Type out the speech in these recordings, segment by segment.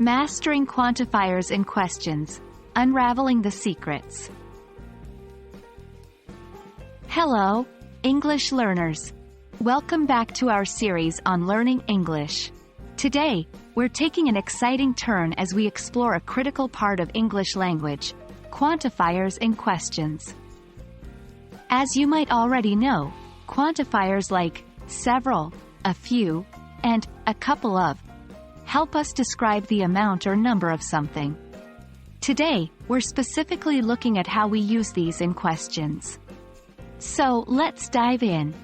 Mastering Quantifiers in Questions. Unraveling the Secrets. Hello, English learners. Welcome back to our series on learning English. Today, we're taking an exciting turn as we explore a critical part of English language, quantifiers in questions. As you might already know, quantifiers like several, a few, and a couple of help us describe the amount or number of something. Today, we're specifically looking at how we use these in questions. So, let's dive in.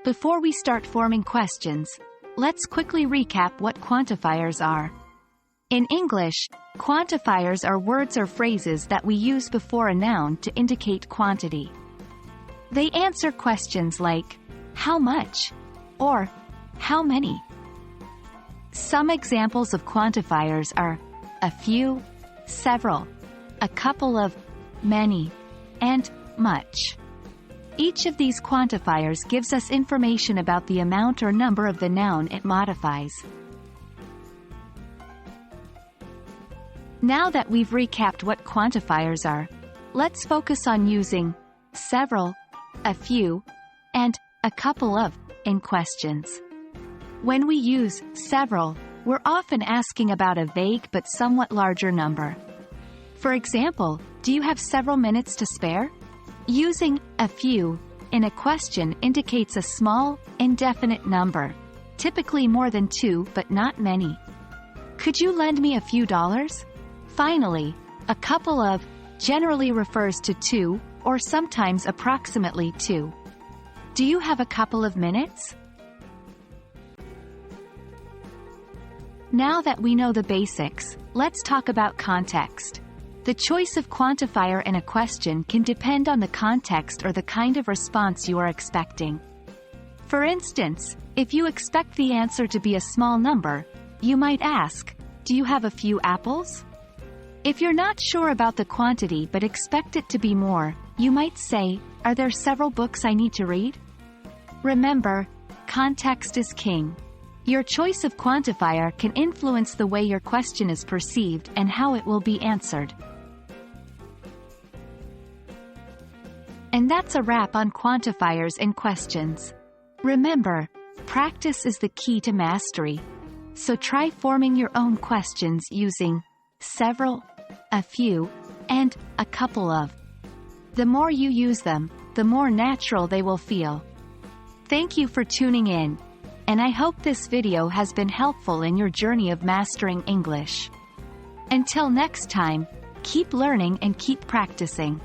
Before we start forming questions, let's quickly recap what quantifiers are. In English, quantifiers are words or phrases that we use before a noun to indicate quantity. They answer questions like, how much? Or, how many? Some examples of quantifiers are a few, several, a couple of, many, and much. Each of these quantifiers gives us information about the amount or number of the noun it modifies. Now that we've recapped what quantifiers are, let's focus on using several, a few, and a couple of in questions. When we use several, we're often asking about a vague but somewhat larger number. For example, do you have several minutes to spare? Using a few in a question indicates a small, indefinite number, typically more than two but not many. Could you lend me a few dollars? Finally, a couple of generally refers to two, or sometimes approximately two. Do you have a couple of minutes? Now that we know the basics, let's talk about context. The choice of quantifier in a question can depend on the context or the kind of response you are expecting. For instance, if you expect the answer to be a small number, you might ask, do you have a few apples? If you're not sure about the quantity but expect it to be more, you might say, are there several books I need to read? Remember, context is king. Your choice of quantifier can influence the way your question is perceived and how it will be answered. And that's a wrap on quantifiers in questions. Remember, practice is the key to mastery. So try forming your own questions using several, a few, and a couple of. The more you use them, the more natural they will feel. Thank you for tuning in, and I hope this video has been helpful in your journey of mastering English. Until next time, keep learning and keep practicing.